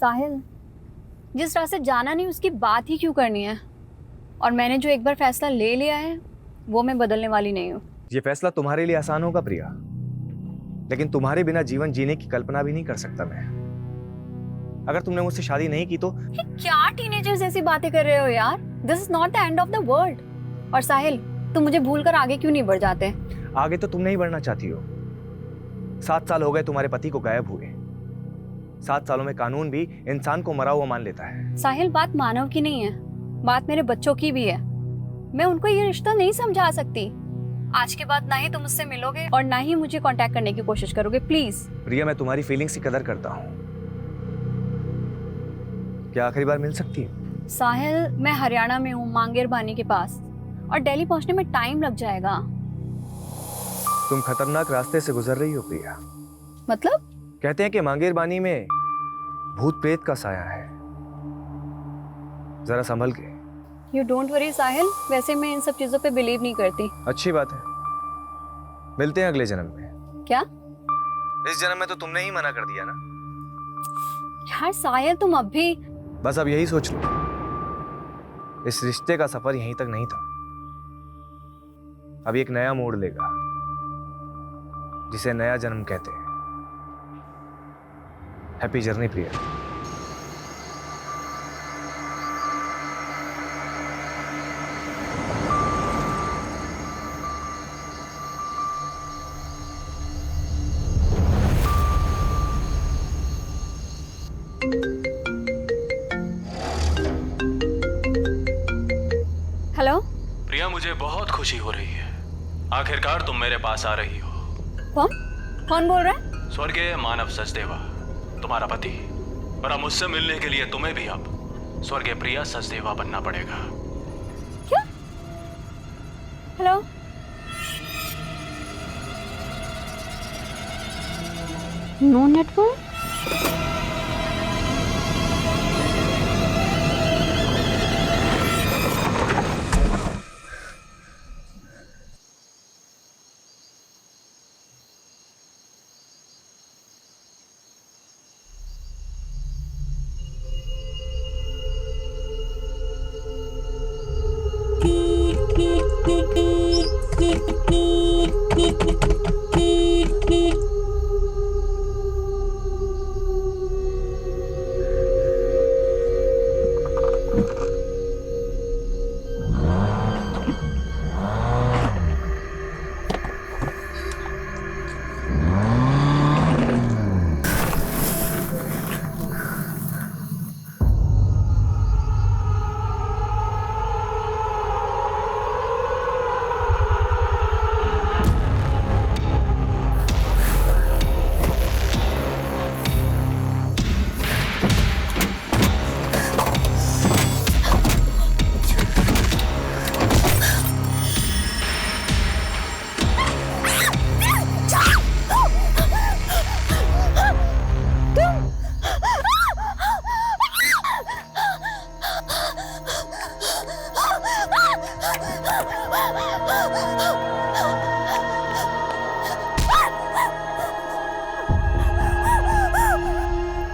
साहिल, जिस रास्ते जाना नहीं उसकी बात ही क्यों करनी है? और मैंने जो एक बार फैसला ले लिया है वो मैं बदलने वाली नहीं हूँ। ये फैसला तुम्हारे लिए आसान होगा प्रिया, लेकिन तुम्हारे बिना जीवन जीने की कल्पना भी नहीं कर सकता मैं। अगर तुमने मुझसे शादी नहीं की तो। ये क्या टीनेजर्स जैसी बातें कर रहे हो यार? This is not the end of the world. और साहिल, तुम मुझे भूलकर आगे क्यों नहीं बढ़ जाते? आगे तो तुम नहीं बढ़ना चाहती हो। 7 साल हो गए तुम्हारे पति को गायब हुए। 7 सालों में कानून भी इंसान को मरा हुआ मान लेता है। साहिल, बात मानव की नहीं है, बात मेरे बच्चों की भी है। मैं उनको ये रिश्ता नहीं समझा सकती। आज के बाद ना ही तुम मुझसे मिलोगे और ना ही मुझे कांटेक्ट करने की कोशिश करोगे, प्लीज। प्रिया, मैं तुम्हारी फीलिंग्स की कदर करता हूँ। क्या आखिरी बार मिल सकती है? साहिल, मैं हरियाणा में हूँ, मांगेर बानी के पास, और दिल्ली पहुंचने में टाइम लग जाएगा। तुम खतरनाक रास्ते से गुजर रही हो प्रिया। मतलब? कहते हैं कि मांगेर बानी में भूत प्रेत का साया है, जरा संभल के। यू डोंट वरी साहिल, वैसे मैं इन सब चीजों पे बिलीव नहीं करती। अच्छी बात है, मिलते हैं अगले जन्म में। क्या? इस जन्म में तो तुमने ही मना कर दिया ना। यार साहिल, तुम अब भी। बस अब यही सोच लो, इस रिश्ते का सफर यहीं तक नहीं था। अब एक नया मोड़ लेगा, जिसे नया जन्म कहते हैं। हैप्पी जर्नी प्रिया। हेलो प्रिया, मुझे बहुत खुशी हो रही है, आखिरकार तुम मेरे पास आ रही हो। कौन कौन बोल रहा है? स्वर्गीय मानव सचदेवा, तुम्हारा पति। और अब मुझसे मिलने के लिए तुम्हें भी अब स्वर्गीय प्रिया सचदेवा बनना पड़ेगा। क्या? हेलो? No network?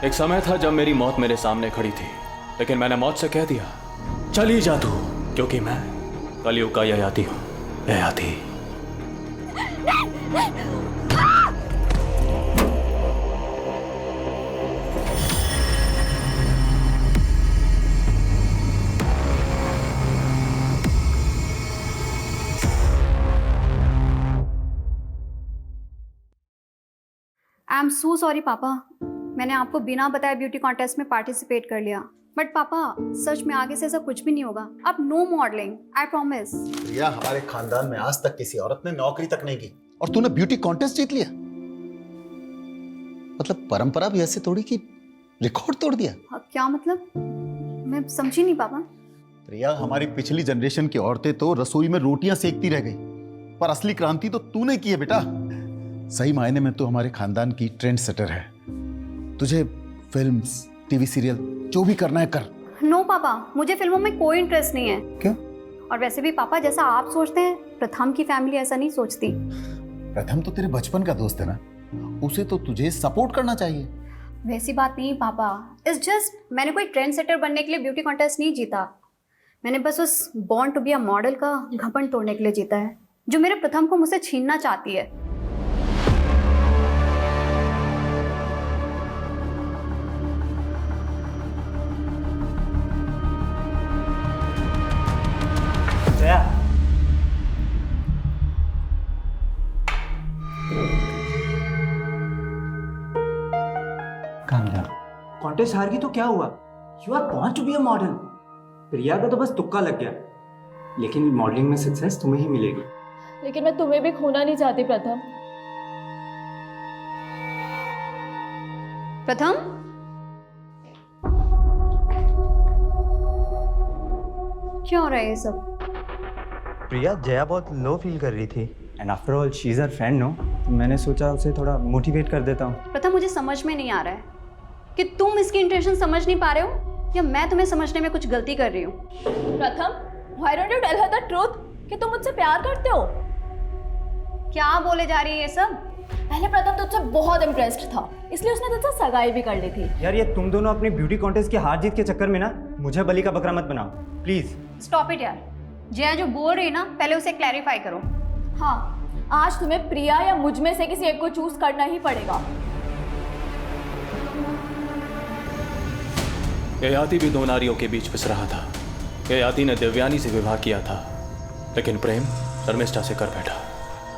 एक समय था जब मेरी मौत मेरे सामने खड़ी थी, लेकिन मैंने मौत से कह दिया, चली जा तू, क्योंकि मैं कलयुग का ययाति हूं। Yayati. I am so sorry पापा, मैंने आपको बिना बताए ब्यूटी कॉन्टेस्ट में पार्टिसिपेट कर लिया। बट पापा, सच में आगे से ऐसा कुछ भी नहीं होगा। अब नो मॉडलिंग, आई प्रॉमिस। प्रिया, हमारे खानदान में आज तक किसी औरत ने नौकरी तक नहीं की, और तूने ब्यूटी कॉन्टेस्ट जीत लिया। मतलब परंपरा भी ऐसे तोड़ी कि रिकॉर्ड तोड़ दिया। क्या मतलब? मैं समझी नहीं पापा। प्रिया, हमारी पिछली जनरेशन की औरतें तो रसोई में रोटियां सेकती रह गई, पर असली क्रांति तो तूने की है बेटा। सही मायने में तो हमारे खानदान की ट्रेंड सेटर है। तुझे फिल्म्स, टीवी सीरियल जो भी करना है कर। नो पापा, मुझे फिल्मों में कोई इंटरेस्ट नहीं है। क्यों? और वैसे भी पापा, जैसा आप सोचते हैं, प्रथम की फैमिली ऐसा नहीं सोचती। प्रथम तो तेरे बचपन का दोस्त है ना, उसे तो तुझे सपोर्ट करना चाहिए। वैसी बात नहीं पापा, इट्स जस्ट मैंने कोई ट्रेंड सेटर बनने के लिए ब्यूटी कॉन्टेस्ट नहीं जीता। मैंने बस उस born to be a model का घमंड तोड़ने के लिए जीता है, जो मेरे प्रथम को मुझसे छीनना चाहती है। कॉन्टेस्ट हार गई तो क्या हुआ? You are born to be a model. Priya का तो बस तुक्का लग गया, लेकिन मॉडलिंग में सक्सेस तुम्हें ही मिलेगी। लेकिन मैं तुम्हें भी खोना नहीं चाहती प्रथम। प्रथम, क्या हो रहा है ये सब? प्रिया, जया बहुत लो फील कर रही थी। And after all she is her friend, no? तो मैंने सोचा उसे थोड़ा मोटिवेट कर देता हूँ। प्रथम, मुझे समझ में नहीं आ रहा है कि तुम इसकी इंटेंशन समझ नहीं पा रहे हो या मैं तुम्हें समझने में कुछ गलती कर रही हूँ। प्रथम, why don't you tell her the truth कि तुम मुझसे प्यार करते हो? क्या बोले जा रही है ये सब? पहले प्रथम तुझसे बहुत इम्प्रेस्ड था, इसलिए उसने तुझसे सगाई भी कर ली थी। यार, ये तुम दोनों अपनी ब्यूटी कॉन्टेस्ट की हार जीत के चक्कर में ना मुझे बलि का बकरा मत बनाओ प्लीज। स्टॉप इट यार। जया जो बोल रही है ना, पहले उसे क्लैरिफाई करो। हाँ, आज तुम्हें प्रिया या मुझ में से किसी एक को चूज करना ही पड़ेगा। ययाति भी दो नारियों के बीच पिस रहा था। ययाति ने देवयानी से विवाह किया था, लेकिन प्रेम शर्मिष्ठा से कर बैठा।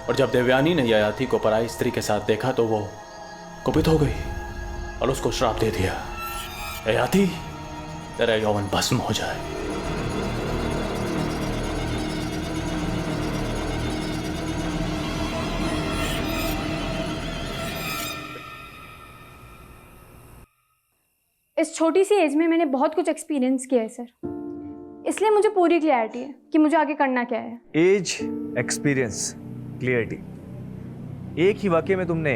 और जब देवयानी ने ययाति को पराई स्त्री के साथ देखा तो वो कुपित हो गई और उसको श्राप दे दिया, ययाति तेरा यौवन भस्म हो जाए। इस छोटी सी एज में मैंने बहुत कुछ एक्सपीरियंस किया है सर, इसलिए मुझे पूरी क्लैरिटी है कि मुझे आगे करना क्या है। एज, एक्सपीरियंस, क्लियरिटी, एक ही वाक्य में तुमने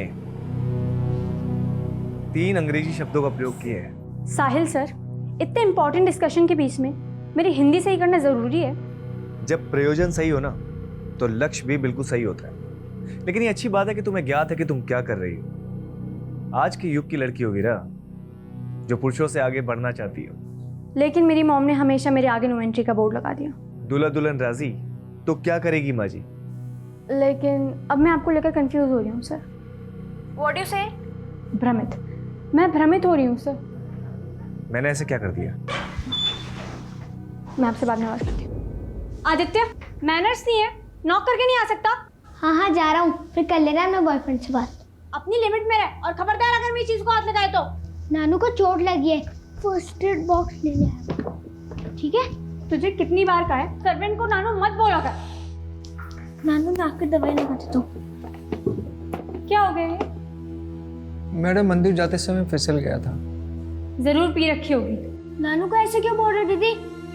3 अंग्रेजी शब्दों का प्रयोग किया है। साहिल सर, इतने इंपॉर्टेंट डिस्कशन के बीच में मेरी हिंदी सही करना ज़रूरी है। जब प्रयोजन सही हो ना तो लक्ष्य भी बिल्कुल सही होता है। लेकिन ये अच्छी बात है कि तुम्हें ज्ञात है कि तुम क्या कर रही हो। आज के युग की लड़की होगी ना जो पुरुषों से आगे बढ़ना चाहती हो। लेकिन मेरी मॉम ने हमेशा मेरे आगे नो एंट्री का बोर्ड लगा दिया। दूल्हा दुल्हन राजी तो क्या करेगी माँ जी? लेकिन अब मैं आपको लेकर कंफ्यूज हो रही हूँ सर। व्हाट यू से? भ्रमित, मैं भ्रमित हो रही हूँ सर। मैंने ऐसे क्या कर दिया? मैं आपसे बाद में बात करती हूँ। आदित्य, मैनर्स नहीं है, नॉक करके नहीं आ सकता। हाँ जा रहा हूँ, फिर कर लेना मैं बॉयफ्रेंड से बात। अपनी लिमिट में रह और खबरदार अगर मेरी चीज को हाथ लगाए तो। नानू को चोट लगी है, फर्स्ट एड बॉक्स लेने आया, ठीक है? तुझे कितनी बार कहा है सर्वेंट को नानू मत बोला कर। नानू मैं आकर दवाई लगाती तो। क्या हो गया ये? मैडम, मंदिर जाते समय फिसल गया था। जरूर पी रखी होगी। नानू को ऐसे क्यों बोल रही दीदी?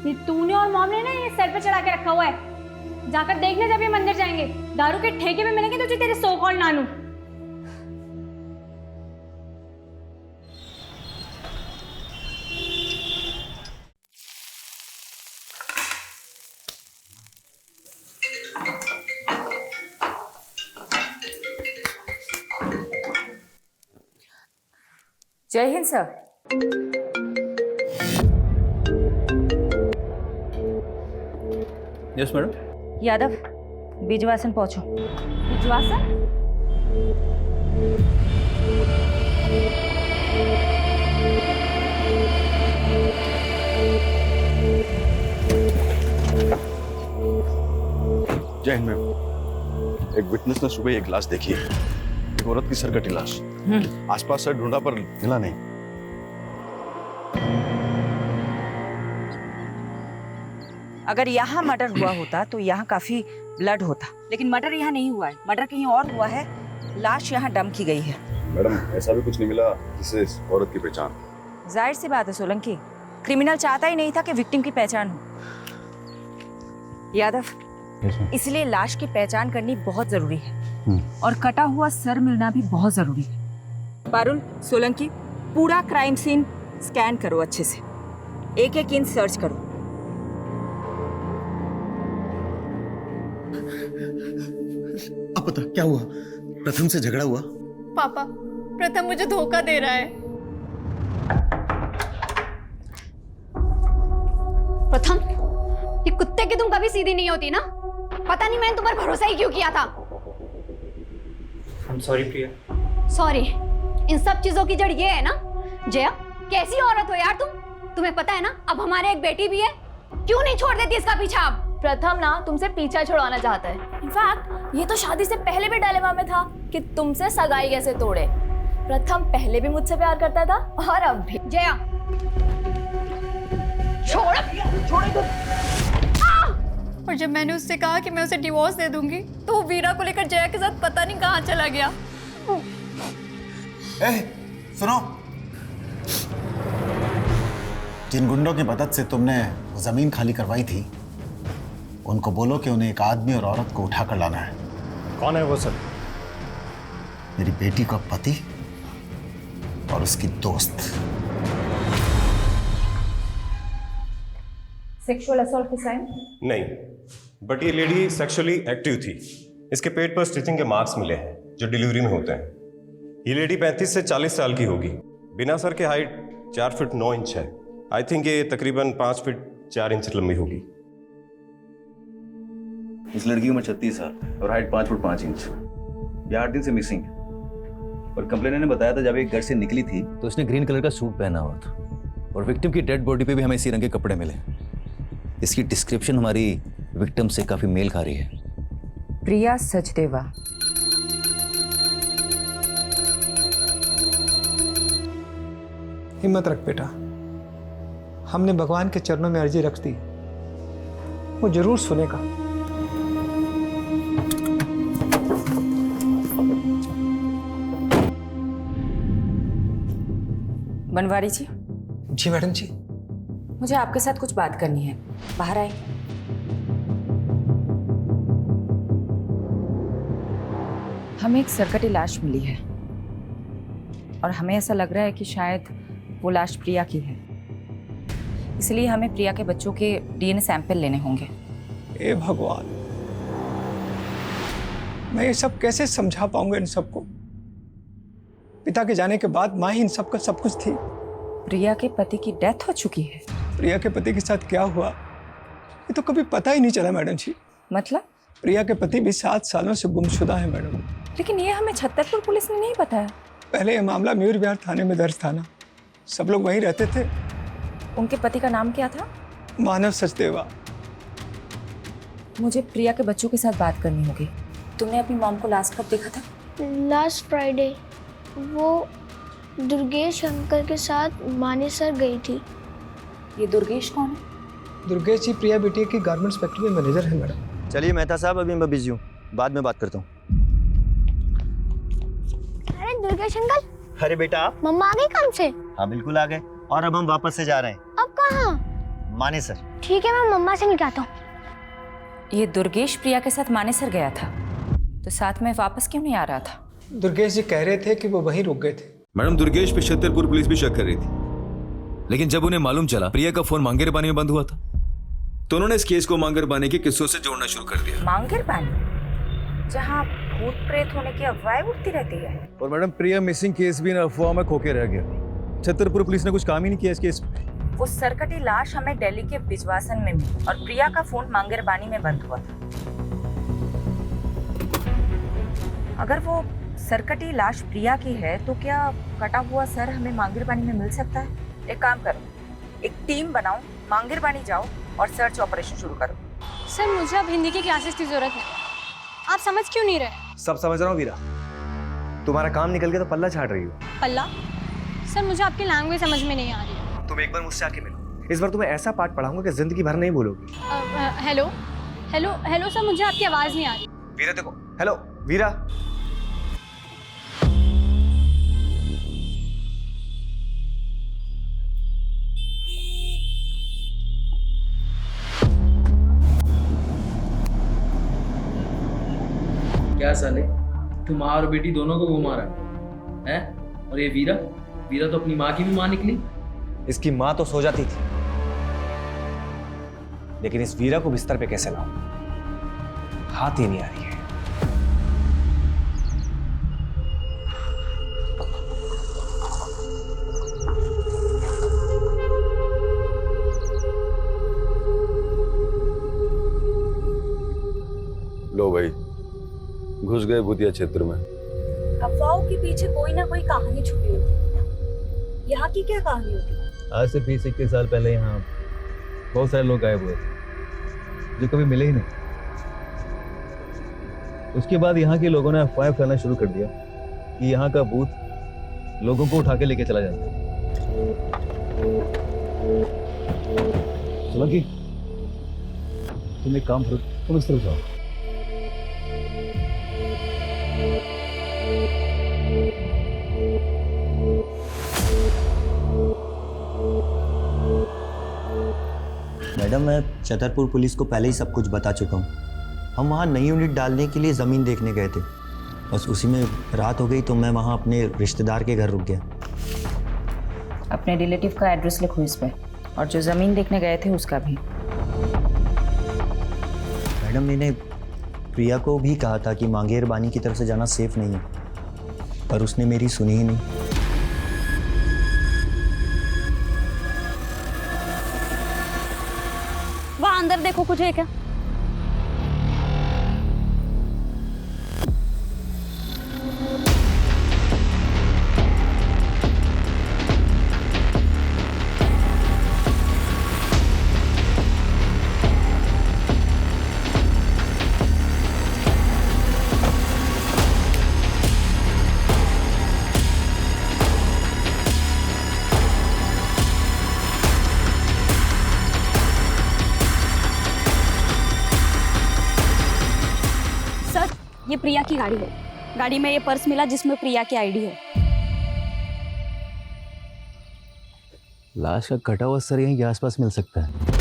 ये तूने और मॉम ने ना ये सर पे चढ़ा के रखा हुआ है। जाकर देखने जब ये मंदिर जाएंगे, दारू के ठेके में मिलेंगे तुझे तेरे सो कॉल्ड नानू। जय हिंद sir. Yes madam. Yadav, Bijwasan पहुंचो। विश्वासन? जय हिंद मैम। एक विटनेस ने सुबह एक लाश देखी है, एक औरत की सरकटी लाश। आसपास से ढूंढा पर मिला नहीं। अगर यहाँ मर्डर हुआ होता तो यहाँ काफी ब्लड होता, लेकिन मर्डर यहाँ नहीं हुआ है। मर्डर कहीं और हुआ है। लाश यहाँ डंप की गई है। मैडम, ऐसा भी कुछ नहीं मिला जिससे इस औरत की पहचान। जाहिर सी बात है सोलंकी, क्रिमिनल चाहता ही नहीं था कि विक्टिम की पहचान हो। यादव, इसलिए लाश की पहचान करनी बहुत जरूरी है और कटा हुआ सर मिलना भी बहुत जरूरी है। पारुल, सोलंकी, पूरा क्राइम सीन स्कैन करो अच्छे से, एक एक इंच सर्च करो। अब बता क्या हुआ? प्रथम से झगड़ा हुआ? पापा, प्रथम मुझे धोखा दे रहा है। प्रथम, ये कुत्ते की तुम कभी सीधी नहीं होती ना। पता नहीं मैंने तुम पर भरोसा ही क्यों किया था। I'm sorry Priya. सॉरी, इन सब चीजों की जड़ ये है ना। जया, कैसी औरत हो यार तुम। तुम्हें पता है ना अब हमारे एक बेटी भी है, क्यों नहीं छोड़ देती इसका पीछा आप। प्रथम ना तुमसे पीछा छुड़वाना चाहता है। इनफैक्ट ये तो शादी से पहले भी डायलेमा में था कि तुमसे सगाई कैसे तोड़े। प्रथम पहले भी मुझसे प्यार करता था और अब भी। जया, छोड़। और जब मैंने उससे कहा कि मैं उसे डिवोर्स दे दूंगी तो वो वीरा को लेकर जया के साथ पता नहीं कहाँ चला गया। सुनो, जिन गुंडों की मदद से तुमने जमीन खाली करवाई थी, उनको बोलो कि उन्हें एक आदमी और औरत को उठाकर लाना है। कौन है वो सर? मेरी बेटी का पति और उसकी दोस्त। सेक्सुअल असॉल्ट के साइन? नहीं, बट ये लेडी सेक्सुअली एक्टिव थी। इसके पेट पर स्टिचिंग के मार्क्स मिले हैं जो डिलीवरी में होते हैं। ये लेडी 35 से 40 साल की होगी। बिना सर के हाइट 4 फीट 9 इंच है। आई थिंक ये तकरीबन 5 फीट 4 इंच लंबी होगी। इस लड़की की उम्र 36 साल और हाइट 5 फुट 5 इंच। ये 8 दिन से मिसिंग है और कंप्लेनर ने बताया था जब एक घर से निकली थी तो उसने ग्रीन कलर का सूट पहना हुआ था और विक्टिम की डेड बॉडी पे भी हमें इसी रंग के कपड़े मिले। इसकी डिस्क्रिप्शन हमारी विक्टिम से काफी मेल खा रही है। प्रिया सचदेवा। हिम्मत रख बेटा, हमने भगवान के चरणों में अर्जी रख दी, वो जरूर सुनेगा। बनवारी जी। जी मैडम जी। मुझे आपके साथ कुछ बात करनी है, बाहर आए। हमें एक सरकटी लाश मिली है और हमें ऐसा लग रहा है कि शायद वो लाश प्रिया की है, इसलिए हमें प्रिया के बच्चों के डीएनए सैंपल लेने होंगे। हे भगवान, मैं ये सब कैसे समझा पाऊंगा इन सबको। पिता के जाने के बाद माँ ही इन सबका सब कुछ थी। प्रिया के पति की डेथ हो चुकी है। प्रिया के पति के साथ क्या हुआ ये तो कभी पता ही नहीं चला मैडम जी। मतलब? प्रिया के पति भी 7 सालों से गुमशुदा है मैडम। लेकिन ये हमें छतरपुर पुलिस ने नहीं बताया। पहले ये मामला मयूर विहार थाने में दर्ज था ना, सब लोग वहीं रहते थे। उनके पति का नाम क्या था? मानव सचदेवा। मुझे प्रिया के बच्चों के साथ बात करनी होगी। तुमने अपनी मॉम को लास्ट कब देखा था? Last Friday. वो दुर्गेश अंकल के साथ मानेसर गई थी। ये दुर्गेश कौन है? दुर्गेश जी प्रिया बेटी की गारमेंट्स फैक्ट्री में मैनेजर है मैडम। चलिए मेहता साहब, अभी मैं बिजी हूँ, बाद में बात करता हूँ। अरे दुर्गेश अंकल। अरे बेटा आप? मम्मा आ गई काम से? हाँ बिल्कुल आ गए, और अब हम वापस से जा रहे हैं। अब कहाँ? मानेसर। ठीक है, मैं मम्मा से मिलता हूँ। ये दुर्गेश प्रिया के साथ मानेसर गया था, तो साथ में वापस क्यों नहीं आ रहा था? दुर्गेश जी कह रहे थे कि वो वहीं रुक गए थे। मैडम, दुर्गेश पे छतरपुर पुलिस भी शक कर रही थी, लेकिन जब उन्हें मालूम चला प्रिया का फोन मांगेर पानी में बंद हुआ था तो उन्होंने इस केस को मांगेर पानी के किस्सों से जोड़ना शुरू कर दिया। मांगेर पानी, जहाँ भूत प्रेत होने की अफवाहें उठती रहती है। और मैडम, प्रिया मिसिंग केस भी इन अफवाह में खोके रह गया। छतरपुर पुलिस ने कुछ काम ही नहीं किया इस केस में। वो सरकटी लाश हमें दिल्ली के बिजवासन में मिली और प्रिया का फोन मांगेर पानी में बंद हुआ था। अगर वो सरकटी लाश प्रिया की है तो क्या कटा हुआ सर हमें मांगेर पानी में मिल सकता है? एक काम करो, एक टीम बनाओ, मांगेर पानी जाओ और सर्च ऑपरेशन शुरू करो। सर मुझे अब हिंदी की क्लासेस की जरूरत है, आप समझ क्यों नहीं रहे? सब समझ रहा हूँ वीरा, तुम्हारा काम निकल गया तो पल्ला छाट रही हो। पल्ला? सर मुझे आपकी लैंग्वेज समझ में नहीं आ रही है। तुम एक बार मुझसे आके मिलो, इस बार तुम्हें ऐसा पाठ पढ़ाऊंगा कि जिंदगी भर नहीं भूलोगी। हेलो हेलो हेलो सर, मुझे आपकी आवाज नहीं आ रही। वीरा देखो, हेलो वीरा। क्या साले, तू माँ और बेटी दोनों को घुमा रहा है? और ये वीरा तो अपनी माँ की भी माँ निकली। इसकी माँ तो सो जाती थी, लेकिन इस वीरा को बिस्तर पे कैसे लाऊं, हाथ ही नहीं आ रही है। गए भूतिया क्षेत्र में। अफवाहों के पीछे कोई ना कोई कहानी छुपी होती है। यहाँ की क्या कहानी होती है? आज से 20-21 साल पहले यहाँ बहुत सारे लोग गायब हुए थे जो कभी मिले ही नहीं। उसके बाद यहाँ के लोगों ने अफवाह फैलाना शुरू कर दिया कि यहाँ का भूत लोगों को उठा के लेके चला जाता है। सोलंकी, तुम एक काम करो, तुम इस तरफ जाओ। मैडम, मैं छतरपुर पुलिस को पहले ही सब कुछ बता चुका हूँ। हम वहाँ नई यूनिट डालने के लिए ज़मीन देखने गए थे, बस उसी में रात हो गई तो मैं वहाँ अपने रिश्तेदार के घर रुक गया। अपने रिलेटिव का एड्रेस लिखो इस पे, और जो ज़मीन देखने गए थे उसका भी। मैडम, मैंने प्रिया को भी कहा था कि मांगेर बानी की तरफ से जाना सेफ नहीं है, पर उसने मेरी सुनी ही नहीं। वहाँ अंदर देखो, कुछ है क्या? ये प्रिया की गाड़ी है। गाड़ी में ये पर्स मिला जिसमें प्रिया की आईडी है। लाश का कटा हुआ सर यहीं के आसपास मिल सकता है।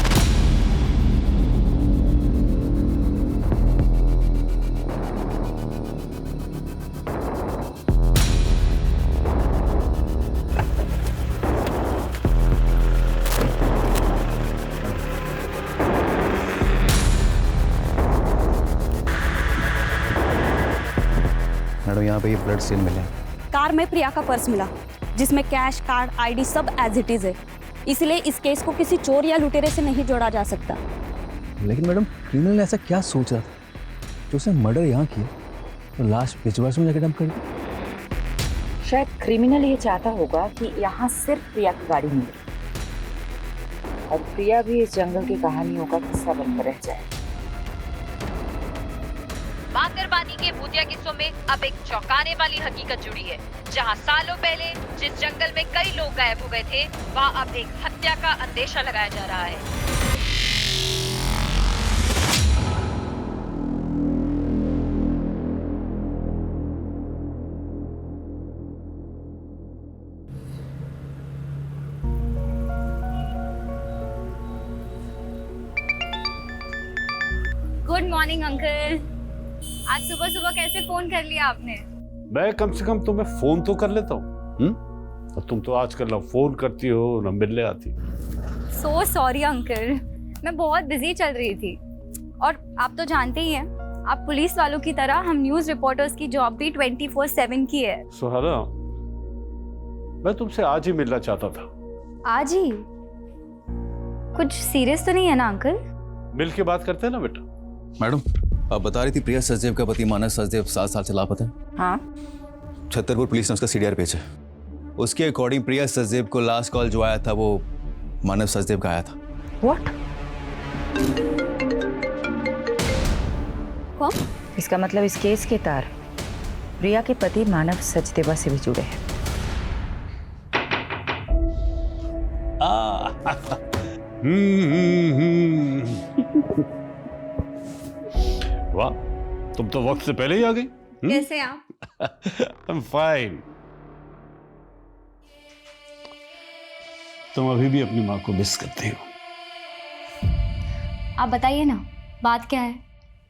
मैडम, यहाँ पे ये ब्लड स्टेन मिले। कार में प्रिया का पर्स मिला जिसमें कैश, कार्ड, आईडी सब एज इट इज है। इसलिए इस केस को किसी चोर या लुटेरे से नहीं जोड़ा जा सकता। लेकिन मैडम, क्रिमिनल ने ऐसा क्या सोच रहा था जो उसने मर्डर यहाँ किया तो लाश पिछवाड़ में जाकर डंप कर दी? शायद क्रिमिनल ये चाहता होगा कि यहाँ सिर्फ प्रिया की गाड़ी मिले और प्रिया भी इस जंगल की कहानियों का किस्सा बनकर रह जाए। मांगरबानी के भूतिया किस्सों में अब एक चौंकाने वाली हकीकत जुड़ी है। जहां सालों पहले जिस जंगल में कई लोग गायब हो गए थे, वहां अब एक हत्या का अंदेशा लगाया जा रहा है। Good morning uncle. आज सुबह सुबह कैसे फोन कर लिया आपने? मैं कम से कम तुम्हें फोन तो कर लेता हूँ। और तुम तो आजकल ना फोन करती हो ना मिलने आती। सो सॉरी अंकल, मैं बहुत बिजी चल रही थी। और आप तो जानते ही हैं, आप पुलिस वालों की तरह हम न्यूज रिपोर्टर्स की जॉब भी 24/7 की है। सुहाना, मैं तुमसे आज ही मिलना चाहता था। आज ही? कुछ सीरियस तो नहीं है ना अंकल? मिल के बात करते हैं ना बेटा। मैडम, आप बता रही थी प्रिया सचदेव का पति मानस सचदेव 7 साल से लापता है। हाँ, छतरपुर पुलिस ने उसका सीडीआर भेजा। उसके अकॉर्डिंग प्रिया सचदेव को लास्ट कॉल जो आया था वो मानव सचदेव का आया था। व्हाट? कौन? इसका मतलब इस केस के तार प्रिया के पति मानव सचदेवा से भी जुड़े हैं। वाह, तुम तो वक्त से पहले ही आ गई। कैसे आप? I'm fine। तुम अभी भी अपनी माँ को मिस करती हो। आप बताइए ना, बात क्या है?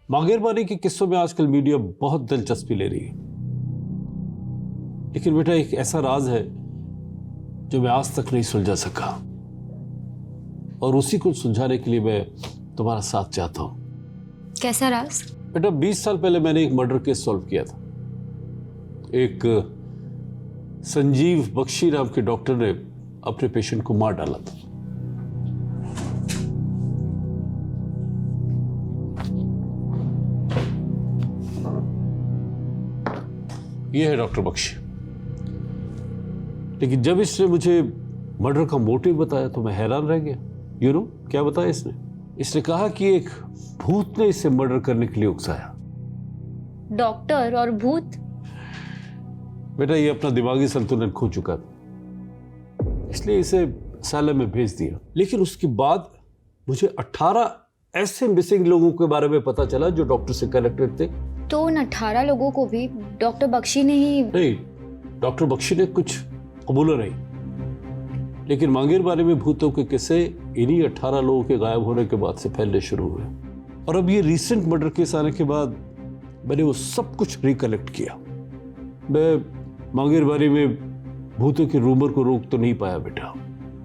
मांगेरबानी के किस्सों में आजकल मीडिया बहुत दिलचस्पी ले रही है, लेकिन बेटा एक ऐसा राज है जो मैं आज तक नहीं सुलझा सका, और उसी को सुलझाने के लिए मैं तुम्हारा साथ चाहता हूं। कैसा राज? बेटा 20 साल पहले मैंने एक मर्डर केस सॉल्व किया था। एक संजीव बख्शी नाम के डॉक्टर ने अपने पेशेंट को मार डाला था। ये है डॉक्टर बख्शी। लेकिन जब इसने मुझे मर्डर का मोटिव बताया तो मैं हैरान रह गया। यू नो क्या बताया इसने? इसने कहा कि एक भूत ने इसे मर्डर करने के लिए उकसाया। डॉक्टर और भूत? बेटा ये अपना दिमागी संतुलन खो चुका था, इसलिए इसे असाइलम में भेज दिया। लेकिन उसके बाद मुझे 18 ऐसे मिसिंग लोगों के बारे में पता चला जो डॉक्टर से कनेक्टेड थे। तो उन 18 लोगों को भी डॉक्टर बख्शी ने ही? नहीं, डॉक्टर बख्शी ने कुछ कबूला नहीं, लेकिन मांगेर बारे में भूतों के किस्से इन्हीं 18 लोगों के गायब होने के बाद से फैलने शुरू हुए। और अब ये रिसेंट मर्डर केस आने के बाद मैंने वो सब कुछ रिकलेक्ट किया। मैं मांगेर बारे में भूतों के रूमर को रोक तो नहीं पाया बेटा,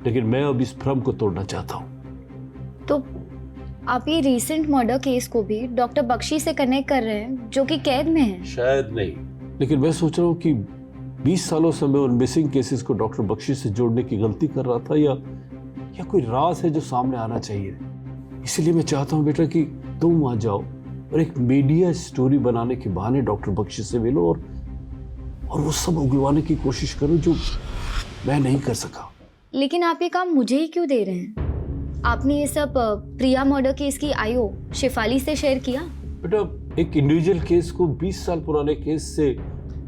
लेकिन मैं अब इस भ्रम को तोड़ना चाहता हूँ। तो आप ये रिसेंट मर्डर केस को भी डॉक्टर बख्शी से कनेक्ट कर रहे हैं जो कि कैद में है? शायद नहीं, लेकिन मैं सोच रहा हूँ कि 20 सालों से मैं उन मिसिंग केसेस को डॉक्टर बख्शी से जोड़ने की गलती कर रहा था, या कोई राज है जो सामने आना चाहिए। इसलिए मैं चाहता हूँ बेटा कि तुम वहां जाओ और एक मीडिया स्टोरी बनाने के बहाने डॉक्टर बख्शी से मिलो और वो सब उगलवाने की कोशिश करो जो मैं नहीं कर सका। लेकिन आप ये काम मुझे ही क्यों दे रहे हैं? आपने ये सब प्रिया मर्डर केस की आईओ शेफाली से शेयर किया? बेटा एक इंडिविजुअल केस को 20 साल पुराने केस से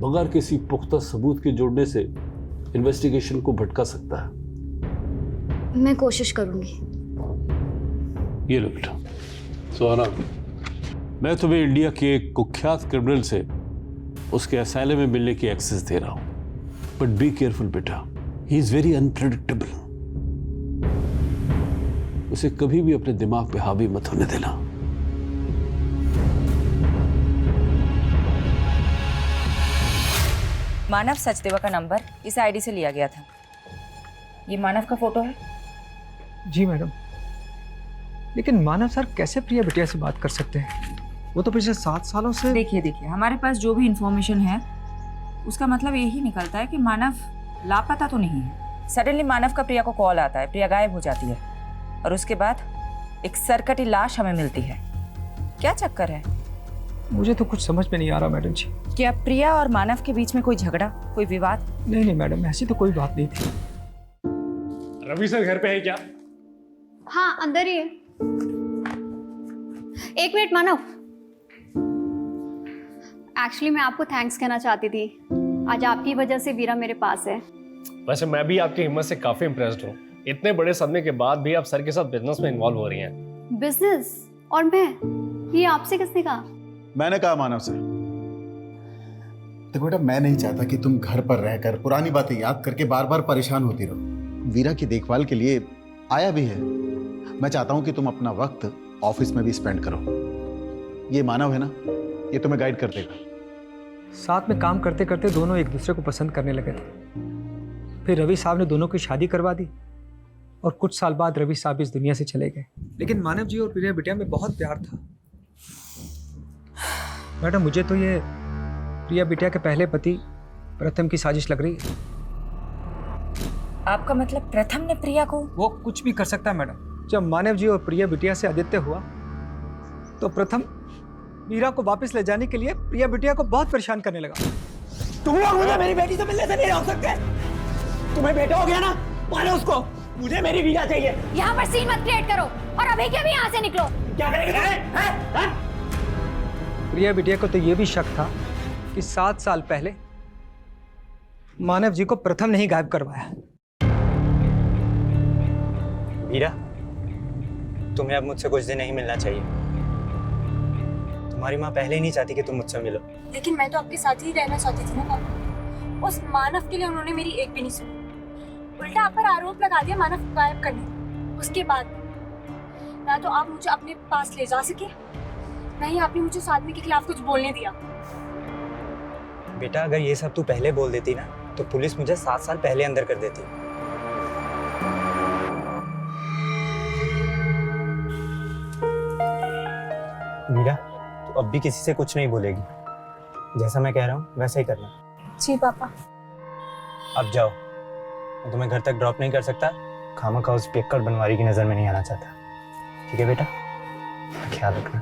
बगैर किसी पुख्ता सबूत के जोड़ने से इन्वेस्टिगेशन को भटका सकता है। मैं कोशिश करूंगी। ये लो बेटा। सुहाना, मैं तुम्हें इंडिया के एक कुख्यात क्रिमिनल से उसके असाइलम में मिलने की एक्सेस दे रहा हूं, बट बी केयरफुल बेटा, ही इज वेरी अनप्रेडिक्टेबल। उसे कभी भी अपने दिमाग पे हावी मत होने देना। मानव सचदेवा का नंबर इस आईडी से लिया गया था। ये मानव का फोटो है? जी मैडम, लेकिन मानव सर कैसे प्रिया बिटिया से बात कर सकते हैं? वो तो पिछले 7 सालों से। देखिए हमारे पास जो भी इंफॉर्मेशन है उसका मतलब यही निकलता है कि मानव लापता तो नहीं है। सडनली मानव का प्रिया को कॉल आता है, प्रिया गायब हो जाती है और उसके बाद एक सरकटी लाश हमें मिलती है। क्या चक्कर है? मुझे तो कुछ समझ में नहीं आ रहा मैडम जी। क्या प्रिया और मानव के बीच में कोई झगड़ा, कोई विवाद? नहीं मैडम, ऐसी तो कोई बात नहीं थी। रवि सर घर पे है क्या? हाँ अंदर ही है। 1 मिनट मानव, एक्चुअली मैं आपको थैंक्स कहना चाहती थी। आज आपकी वजह से वीरा मेरे पास है। वैसे मैं भी आपकी हिम्मत से काफी इम्प्रेस्ड हूँ। इतने बड़े सदमे के बाद भी आप सर के साथ बिजनेस में इन्वॉल्व हो रही हैं। बिजनेस? और मैं? ये आपसे किसने कहा? मैंने कहा मानव से। देखो बेटा, मैं नहीं चाहता कि तुम घर पर रहकर पुरानी बातें याद करके बार बार परेशान होती रहो। वीरा की देखभाल के लिए आया भी है। मैं चाहता हूं कि तुम अपना वक्त ऑफिस में भी स्पेंड करो। ये मानव है ना, ये तुम्हें गाइड कर देगा। साथ में काम करते करते दोनों एक दूसरे को पसंद करने लगे थे। फिर रवि साहब ने दोनों की शादी करवा दी और कुछ साल बाद रवि साहब इस दुनिया से चले गए। लेकिन मानव जी और प्रिया बिटिया में बहुत प्यार था। मैडम मुझे तो ये प्रिया बिटिया के पहले पति प्रथम की साजिश लग रही है। आपका मतलब प्रथम ने प्रिया को? वो कुछ भी कर सकता है मैडम। जब मानव जी और प्रिया बिटिया से आदित्य हुआ तो प्रथम वीरा को वापस ले जाने के लिए प्रिया बिटिया को बहुत परेशान करने लगा। तुम लोग मुझे मेरी बेटी से मिलने से नहीं रोक सकते। तुम्हें बेटा हो गया ना, मानो उसको। मुझे मेरी वीरा चाहिए। यहाँ पर सीन मत क्रिएट करो और अभी के अभी यहाँ से निकलो। क्या करेंगे? प्रिया बिटिया को तो ये भी शक था कि 7 साल पहले मानव जी को प्रथम ने ही गायब करवाया। वीरा, तुम्हें अब मुझसे कुछ दिन नहीं मिलना चाहिए। तुम्हारी माँ पहले ही नहीं चाहती कि तुम मुझसे मिलो। लेकिन मैं तो आपके साथ ही रहना चाहती थी ना पापा। उस मानव के लिए उन्होंने मेरी एक भी नहीं सुनी। उल्टा आप पर आरोप लगा दिया मानव को गायब करने। उसके बाद ना तो आप मुझे अपने पास ले जा सके, ना ही आपने मुझे उस आदमी के खिलाफ कुछ बोलने दिया। बेटा अगर ये सब तू पहले बोल देती ना तो पुलिस मुझे 7 साल पहले अंदर कर देती। वीरा, तू अब भी किसी से कुछ नहीं बोलेगी। जैसा मैं कह रहा हूँ वैसा ही करना। जी पापा। अब जाओ, मैं तुम्हें घर तक ड्रॉप नहीं कर सकता। खामखा उस पियक्कड़ बनवारी की नजर में नहीं आना चाहता। ठीक है बेटा, ख्याल रखना।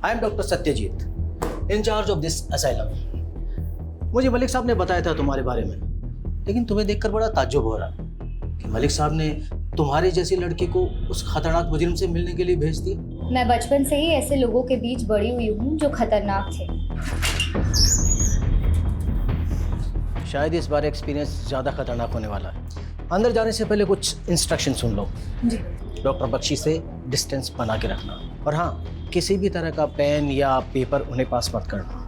I am doctor Satyajit. In charge of this asylum. मुझे मलिक साहब ने बताया था तुम्हारे बारे में, लेकिन तुम्हें देखकर बड़ा ताज्जुब हो रहा कि मलिक साहब ने तुम्हारे जैसी लड़की को उस खतरनाक मुजरिम से मिलने के लिए भेज दिया। मैं बचपन से ही ऐसे लोगों के बीच बड़ी हुई हूँ जो खतरनाक थे। शायद इस बार एक्सपीरियंस ज़्यादा खतरनाक होने वाला है। अंदर जाने से पहले कुछ इंस्ट्रक्शन सुन लो। जी। डॉक्टर बख्शी से डिस्टेंस बना के रखना, और हाँ, किसी भी तरह का पेन या पेपर उन्हें पास मत करना।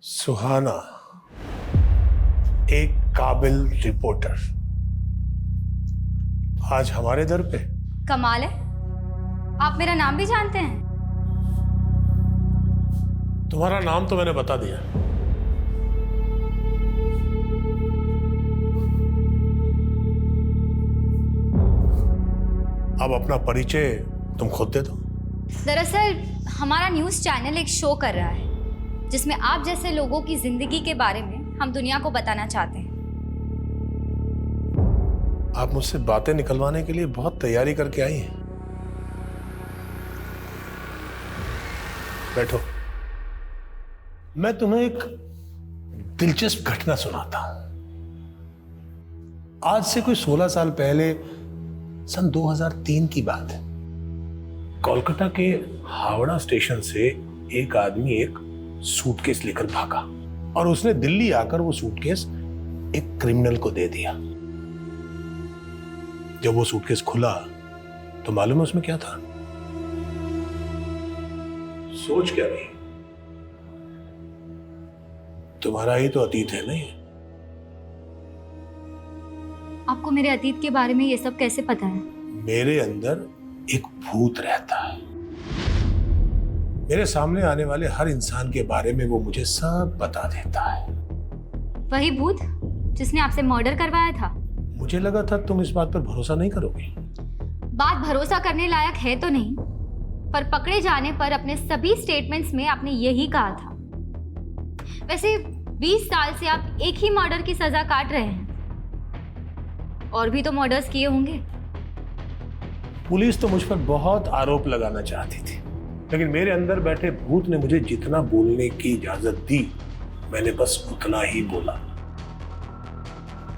सुहाना, एक काबिल रिपोर्टर, आज हमारे दर पे। कमाल है, आप मेरा नाम भी जानते हैं। तुम्हारा नाम तो मैंने बता दिया। अब अपना परिचय तुम खुद दे दो। दरअसल हमारा न्यूज़ चैनल एक शो कर रहा है जिसमें आप जैसे लोगों की जिंदगी के बारे में हम दुनिया को बताना चाहते हैं। आप मुझसे बातें निकलवाने के लिए बहुत तैयारी करके आई हैं। बैठो, मैं तुम्हें एक दिलचस्प घटना सुनाता हूं। आज से कोई 16 साल पहले, सन 2003 की बात है। कोलकाता के हावड़ा स्टेशन से एक आदमी एक सूटकेस लेकर भागा और उसने दिल्ली आकर वो सूटकेस एक क्रिमिनल को दे दिया। जब वो सूटकेस खुला तो मालूम है उसमें क्या था? सोच क्या रही? तुम्हारा ही तो अतीत है नहीं? आपको मेरे अतीत के बारे में ये सब कैसे पता है? मेरे अंदर एक भूत रहता है। मेरे सामने आने वाले हर इंसान के बारे में वो मुझे सब बता देता है। वही भूत जिसने आपसे मर्डर करवाया था? मुझे लगा था तुम इस बात पर भरोसा नहीं करोगे। बात भरोसा करने लायक है तो नहीं, पर पकड़े जाने पर अपने सभी स्टेटमेंट्स में आपने यही कहा था। वैसे 20 साल से आप एक ही मर्डर की सजा काट रहे हैं, और भी तो मर्डर्स किए होंगे। पुलिस तो मुझ पर बहुत आरोप लगाना चाहती थी, लेकिन मेरे अंदर बैठे भूत ने मुझे जितना बोलने की इजाजत दी, मैंने बस उतना ही बोला।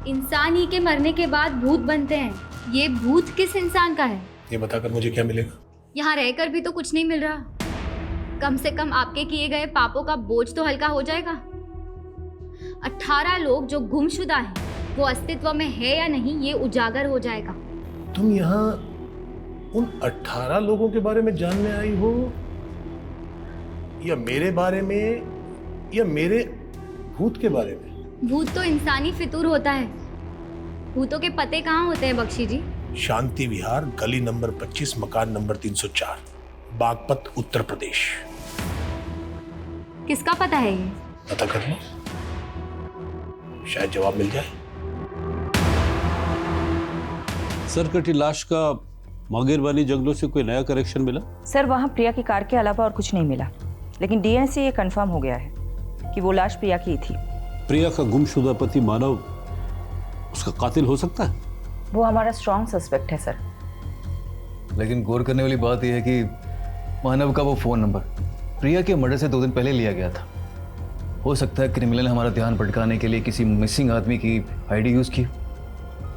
इंसान ही के मरने के बाद भूत बनते हैं। ये भूत किस इंसान का है? ये बताकर मुझे क्या मिलेगा? यहाँ रहकर भी तो कुछ नहीं मिल रहा। कम से कम आपके किए गए पापों का बोझ तो हल्का हो जाएगा। 18 लोग जो गुमशुदा हैं, वो अस्तित्व में है या नहीं, ये उजागर हो जाएगा। तुम यहाँ उन 18 लोगों के बारे में जानने आई हो, या मेरे बारे में, या मेरे भूत के बारे में? भूत तो इंसानी फितूर होता है। भूतों के पते कहाँ होते हैं बख्शी जी? शांति विहार, गली नंबर 25, मकान नंबर 304, बागपत, उत्तर प्रदेश। किसका पता है ये? पता कर लो, शायद जवाब मिल जाए। सर, कटी लाश का मांगेरबानी जंगलों से कोई नया कनेक्शन मिला? सर, वहाँ प्रिया की कार के अलावा और कुछ नहीं मिला, लेकिन डीएनए से ये कंफर्म हो गया है कि वो लाश प्रिया की ही थी। प्रिया का गुमशुदा पति मानव उसका कातिल हो सकता है? वो हमारा स्ट्रॉन्ग सस्पेक्ट है सर। लेकिन गौर करने वाली बात यह है कि मानव का वो फोन नंबर प्रिया के मर्डर से 2 दिन पहले लिया गया था। हो सकता है क्रिमिनल ने हमारा ध्यान भटकाने के लिए किसी मिसिंग आदमी की आईडी यूज की।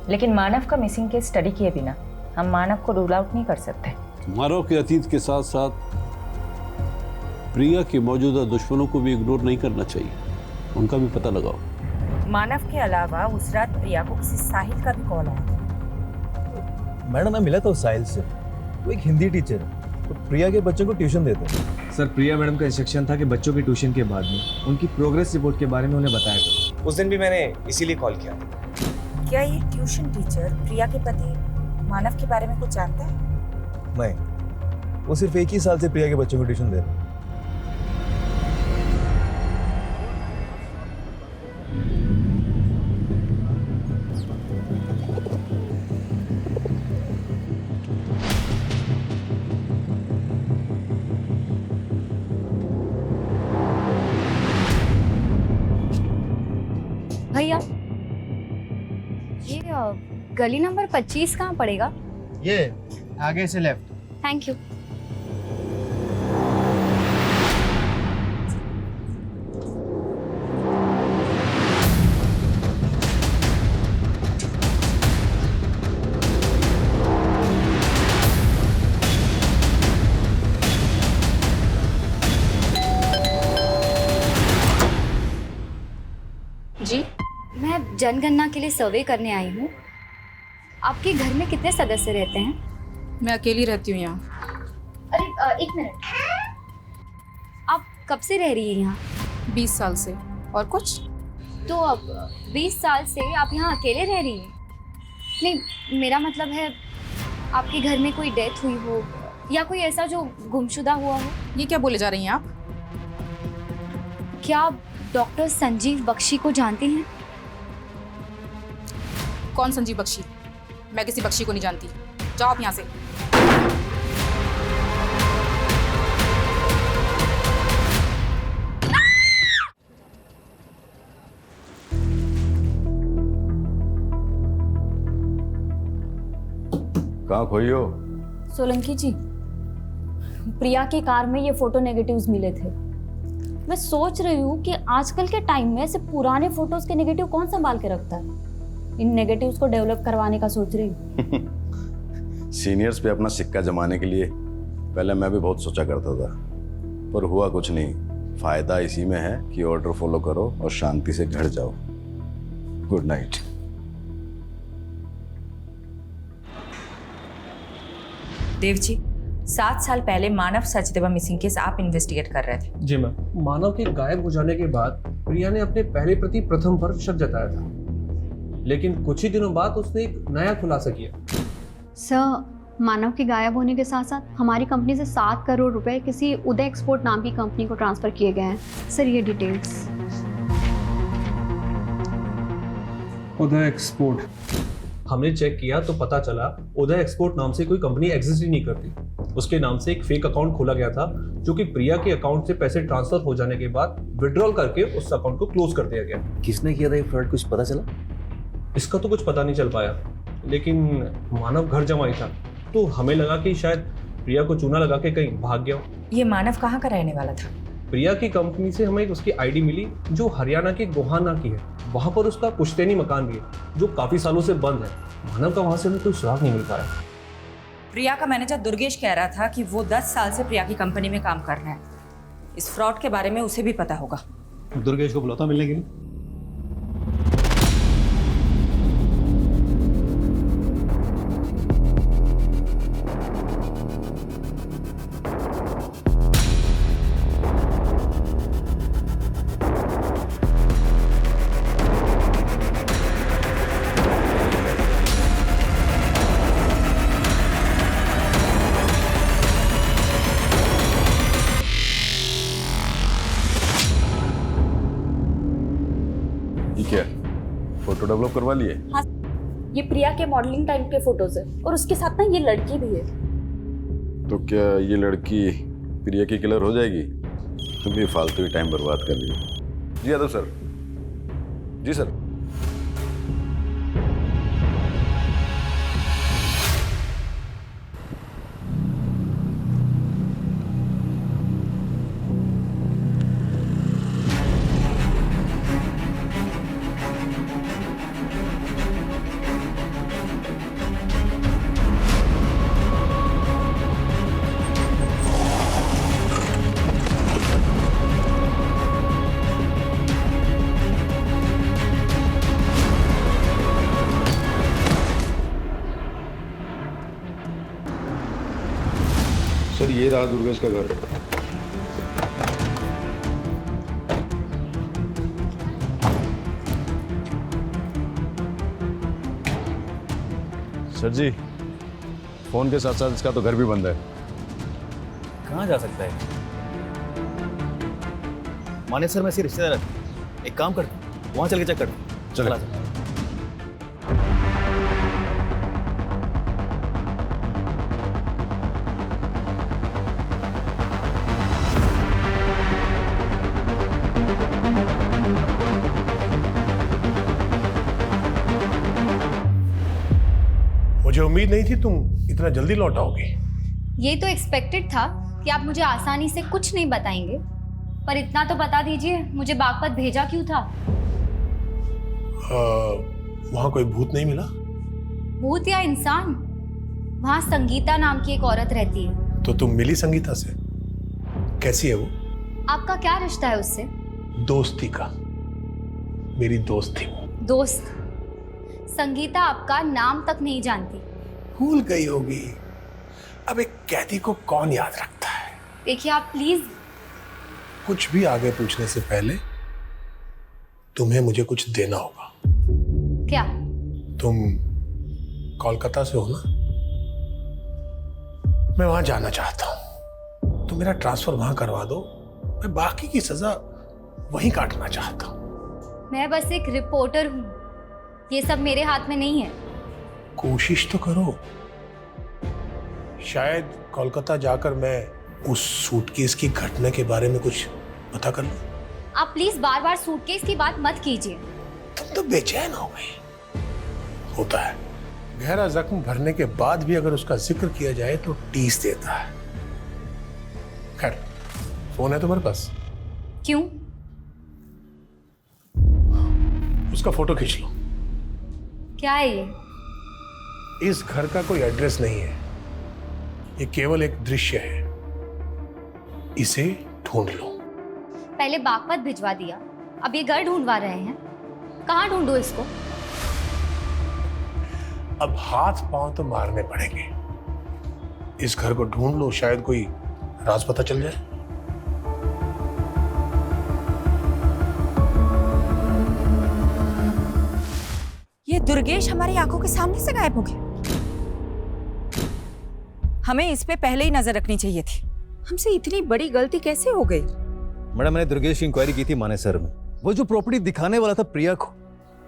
लेकिन मानव का मिसिंग केस स्टडी किए बिना हम मानव को रूल आउट नहीं कर सकते। मानव के अतीत के साथ साथ प्रिया के मौजूदा दुश्मनों को भी इग्नोर नहीं करना चाहिए, उनका भी पता लगाओ। मानव के अलावा उस रात प्रिया को किसी साहिल का भी कॉल आया। मैडम, मैं मिला था उस साहिल से। वो एक हिंदी टीचर है, तो प्रिया के बच्चों को ट्यूशन देते हैं। सर, प्रिया मैडम का इंस्ट्रक्शन था कि बच्चों की ट्यूशन के बाद में उनकी प्रोग्रेस रिपोर्ट के बारे में उन्हें बताया करो। उस दिन भी मैंने इसीलिए कॉल किया। क्या ये ट्यूशन टीचर प्रिया के पति मानव के बारे में कुछ जानता है? नहीं, वो सिर्फ 1 ही साल से प्रिया के बच्चों को ट्यूशन दे रहे हैं। भैया, ये गली नंबर 25 कहाँ पड़ेगा? ये आगे से लेफ्ट। Thank you. जी, मैं जनगणना के लिए सर्वे करने आई हूँ। आपके घर में कितने सदस्य रहते हैं? मैं अकेली रहती हूँ यहाँ। अरे एक मिनट, आप कब से रह रही हैं यहाँ? 20 साल से। और कुछ? तो अब 20 साल से आप यहाँ अकेले रह रही हैं? नहीं, मेरा मतलब है आपके घर में कोई डेथ हुई हो या कोई ऐसा जो गुमशुदा हुआ हो। ये क्या बोले जा रही हैं आप? क्या आप डॉक्टर संजीव बख्शी को जानती हैं? कौन संजीव बख्शी? मैं किसी बख्शी को नहीं जानती। जाओ आप यहाँ से। कहाँ खोई हो? सोलंकी जी, प्रिया की कार में ये फोटो नेगेटिव्स मिले थे। मैं सोच रही हूँ कि आजकल के टाइम में ऐसे पुराने फोटोज के नेगेटिव कौन संभाल के रखता है। इन नेगेटिव्स को डेवलप करवाने का सोच रही हूँ। सीनियर्स पे अपना सिक्का जमाने के लिए पहले मैं भी बहुत सोचा करता था, पर हुआ कुछ नहीं। फायदा इसी में है कि ऑर्डर फॉलो करो और शांति से घर जाओ। Good night. देव जी, 7 साल पहले मानव सचदेवा मिसिंग केस आप इन्वेस्टिगेट कर रहे थे। जी मैम। मानव के गायब हो जाने के बाद प्रिया ने अपने पहले प्रति प्रथम पर शक जताया था, लेकिन कुछ ही दिनों बाद उसने एक नया खुलासा किया। सर, मानव के गायब होने के साथ साथ हमारी कंपनी से 7 करोड़ रुपए किसी उदय एक्सपोर्ट नाम की कंपनी को ट्रांसफर किए गए हैं। सर, ये डिटेल्स। उदय एक्सपोर्ट, हमने चेक किया तो पता चला उदय एक्सपोर्ट नाम से कोई कंपनी एग्जिस्ट ही नहीं करती। उसके नाम से एक फेक अकाउंट खोला गया था, जो कि प्रिया के अकाउंट से पैसे ट्रांसफर हो जाने के बाद विड्रॉल करके उस अकाउंट को क्लोज कर दिया गया। किसने किया था ये फ्रॉड, कुछ पता चला? इसका तो कुछ पता नहीं चल पाया, लेकिन मानव घर जमाई था, तो हमें लगा कि शायद प्रिया को चूना लगा के कहीं भाग गया हो। ये मानव कहाँ का रहने वाला था? प्रिया की कंपनी से हमें उसकी आईडी मिली जो हरियाणा के गोहाना की है। वहां पर उसका पुश्तैनी मकान भी है जो काफी सालों से बंद है। मानव का वहां से हमें कोई सुराग नहीं मिल पाया। प्रिया का मैनेजर दुर्गेश कह रहा था कि वो 10 साल से प्रिया की कंपनी में काम कर रहा है। इस फ्रॉड के बारे में उसे भी पता होगा। दुर्गेश को बुलाता मिलने के लिए। क्या फोटो डेवलप करवा लिए? हाँ, ये प्रिया के मॉडलिंग टाइम के फोटोज है और उसके साथ ना ये लड़की भी है। तो क्या ये लड़की प्रिया की किलर हो जाएगी? तुम भी फालतू ही टाइम बर्बाद कर रही हो। जी यादव सर। जी सर। सर, ये रहा दुर्गेश का घर। सर जी, फोन के साथ साथ इसका तो घर भी बंद है। कहाँ जा सकता है? माने सर, मैं इसके रिश्तेदार है। एक काम करता हूँ, वहां चल के चेक करता हूँ। चला। मुझे उम्मीद नहीं थी तुम इतना जल्दी लौट आओगी। ये तो एक्सपेक्टेड था कि आप मुझे आसानी से कुछ नहीं बताएंगे, पर इतना तो बता दीजिए मुझे बागपत भेजा क्यों था? वहां कोई भूत नहीं मिला? भूत या इंसान? वहां संगीता नाम की एक औरत रहती है। तो तुम मिली संगीता से? कैसी है वो? आपका क्या रिश्ता है उससे? दोस्ती का। मेरी दोस्त थी वो। दोस्त? संगीता आपका नाम तक नहीं जानती। भूल गई होगी। अब एक कैदी को कौन याद रखता है? देखिए आप प्लीज। कुछ भी आगे पूछने से पहले तुम्हें मुझे कुछ देना होगा। क्या? तुम कोलकाता से हो ना? मैं वहां जाना चाहता हूं। तुम मेरा ट्रांसफर वहां करवा दो, मैं बाकी की सजा वहीं काटना चाहता हूं। मैं बस एक रिपोर्टर हूँ, ये सब मेरे हाथ में नहीं है। कोशिश तो करो। शायद कोलकाता जाकर मैं उस सूटकेस की घटना के बारे में कुछ पता कर लूं। आप प्लीज बार बार सूटकेस की बात मत कीजिए। तुम तो बेचैन हो गई। होता है, गहरा जख्म भरने के बाद भी अगर उसका जिक्र किया जाए तो टीस देता है। खैर, फोन है तुम्हारे पास? क्यों? उसका फोटो खींच लो। क्या है ये? इस घर का कोई एड्रेस नहीं है, ये केवल एक दृश्य है। इसे ढूंढ लो। पहले बागपत भिजवा दिया, अब ये घर ढूंढवा रहे हैं। कहाँ ढूंढूं इसको? अब हाथ पांव तो मारने पड़ेंगे। इस घर को ढूंढ लो, शायद कोई राज पता चल जाए। ये दुर्गेश हमारी आंखों के सामने से गायब हो गया। हमें इस पे पहले ही नजर रखनी चाहिए थी। हमसे इतनी बड़ी गलती कैसे हो गई? मैडम, मैंने दुर्गेश की इंक्वायरी की थी मानेसर में। वो जो प्रॉपर्टी दिखाने वाला था प्रिया को,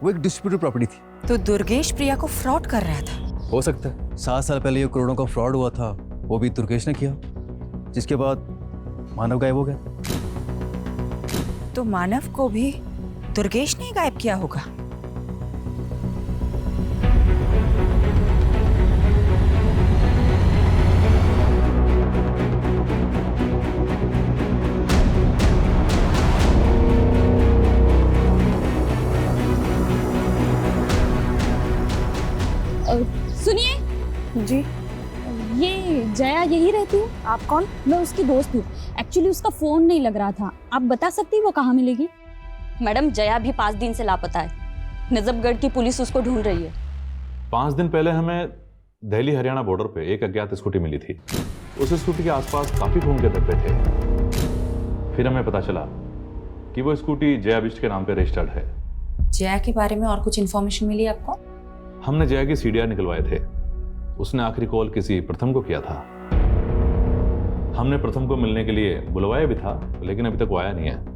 वो एक डिस्प्यूटेड प्रॉपर्टी थी। तो दुर्गेश प्रिया को फ्रॉड कर रहा था? हो सकता है 7 साल पहले ये करोड़ों का फ्रॉड हुआ था, वो भी दुर्गेश ने किया, जिसके बाद मानव गायब हो गया। तो मानव को भी दुर्गेश ने गायब किया होगा। सुनिए जी, ये जया यही रहती है? आप कौन? मैं उसकी दोस्त हूँ। एक्चुअली उसका फोन नहीं लग रहा था, आप बता सकती वो कहाँ मिलेगी? मैडम, जया भी 5 दिन से लापता है। नजफगढ़ की पुलिस उसको ढूंढ रही है। 5 दिन पहले हमें दिल्ली हरियाणा बॉर्डर पे एक अज्ञात स्कूटी मिली थी। उस स्कूटी के आसपास काफी खून के धब्बे थे। फिर हमें पता चला कि वो स्कूटी जया बिष्ट के नाम पे रजिस्टर्ड है। जया के बारे में और कुछ इन्फॉर्मेशन मिली आपको? हमने जया की सीडीआर निकलवाए थे। उसने आखिरी कॉल किसी प्रथम को किया था। हमने प्रथम को मिलने के लिए बुलवाया भी था, लेकिन अभी तक वो आया नहीं है।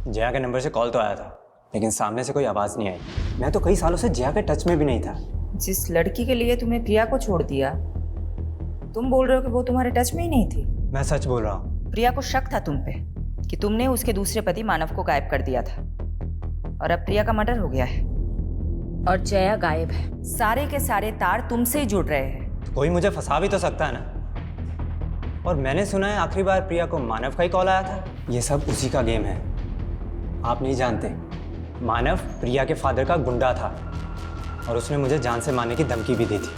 जया के नंबर से कॉल तो आया था, लेकिन सामने से कोई आवाज़ नहीं आई। मैं तो कई सालों से जया के टच में भी नहीं था। जिस लड़की के लिए तुमने प्रिया को छोड़ दिया, तुम बोल रहे हो कि वो तुम्हारे टच में ही नहीं थी? मैं सच बोल रहा हूँ। प्रिया को शक था तुम पे कि तुमने उसके दूसरे पति मानव को गायब कर दिया था, और अब प्रिया का मर्डर हो गया है और जया गायब है। सारे के सारे तार तुमसे ही जुड़ रहे हैं। तो कोई मुझे फंसा भी तो सकता है ना। और मैंने सुना है आखिरी बार प्रिया को मानव का ही कॉल आया था। ये सब उसी का गेम है। आप नहीं जानते, मानव प्रिया के फादर का गुंडा था और उसने मुझे जान से मारने की धमकी भी दी थी।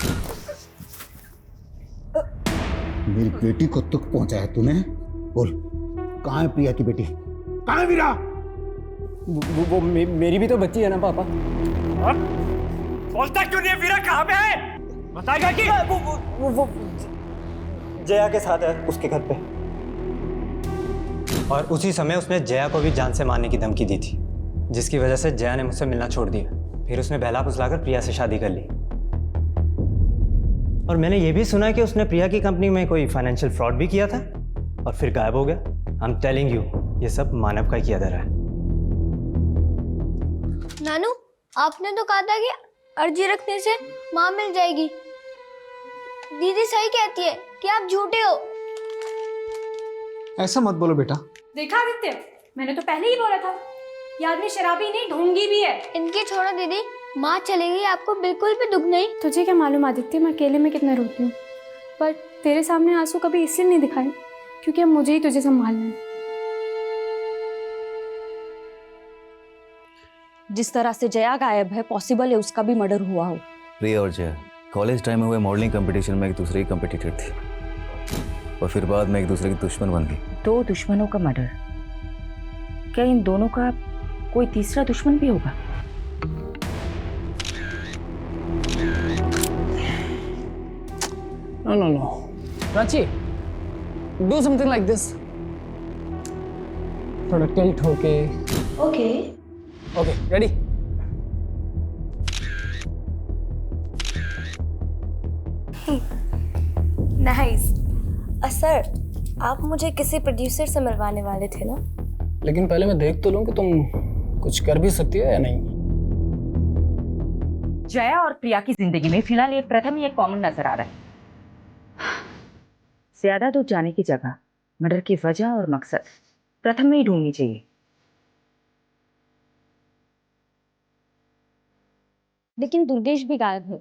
मेरी बेटी को तक पहुंचाया तूने? बोल, कहाँ है प्रिया की बेटी? कहाँ है वीरा? वो मेरी भी तो बच्ची है ना पापा। बोलता क्यों नहीं है? वीरा कहाँ पे है? बताएगा कि वो जया के साथ है, उसके घर पे। और उसी समय उसने जया को भी जान से मारने की धमकी दी थी, जिसकी वजह से जया ने मुझसे मिलना छोड़ दिया। फिर उसने बहला फुसलाकर प्रिया से शादी कर ली। और मैंने ये भी सुना है कि उसने प्रिया की कंपनी में कोई फाइनेंशियल फ्रॉड भी किया था और फिर गायब हो गया। आई एम टेलिंग यू, ये सब मानव का ही किया धरा है। नानू, आपने तो कहा था कि अर्जी रखने से माँ मिल जाएगी। दीदी सही कहती है कि आप झूठे हो। ऐसा मत बोलो बेटा। देखा आदित्य, मैंने तो पहले ही बोला था, ये आदमी शराबी नहीं ढोंगी भी है। इनकी छोड़ो दीदी, माँ चली गई, आपको बिल्कुल भी दुख नहीं। तुझे क्या मालूम आदित्य, मैं अकेले में कितना रोती हूँ, पर तेरे सामने आंसू कभी इसलिए नहीं दिखाए क्योंकि अब मुझे ही तुझे संभालना है। जिस तरह से जया गायब है, पॉसिबल है उसका भी मर्डर हुआ हो। प्रिया और जया कॉलेज टाइम में हुए मॉडलिंग कंपटीशन में एक दूसरे की कंपटीटर थे और फिर बाद में एक दूसरे की दुश्मन बन गई। 2 दुश्मनों का मर्डर, क्या इन दोनों का कोई तीसरा दुश्मन भी होगा? No. Prachi, do something like this. थोड़ा tilt होके. Okay. Okay, ready? Nice. Sir, आप मुझे किसी प्रोड्यूसर से मिलवाने वाले थे ना? लेकिन पहले मैं देख तो लूं कि तुम कुछ कर भी सकती हो या नहीं। जया और प्रिया की जिंदगी में फिलहाल ये प्रथम ही एक कॉमन नजर आ रहा है। ज्यादा दूर जाने की जगह मर्डर की वजह और मकसद प्रथम में ही ढूंढनी चाहिए। लेकिन दुर्गेश भी गायब है,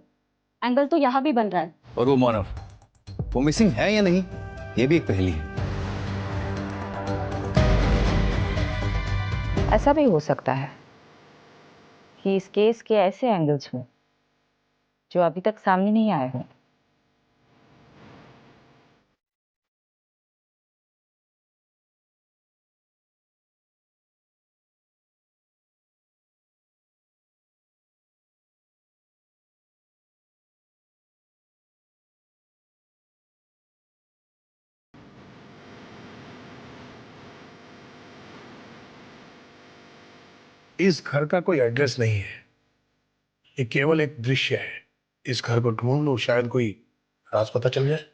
एंगल तो यहाँ भी बन रहा है। और वो मानव, वो मिसिंग है या नहीं, ये भी एक पहेली है। ऐसा भी हो सकता है कि इस केस के ऐसे एंगल्स में जो अभी तक सामने नहीं आए हों। इस घर का कोई एड्रेस नहीं है, ये केवल एक दृश्य है। इस घर को ढूंढ लो, शायद कोई राज पता चल जाए।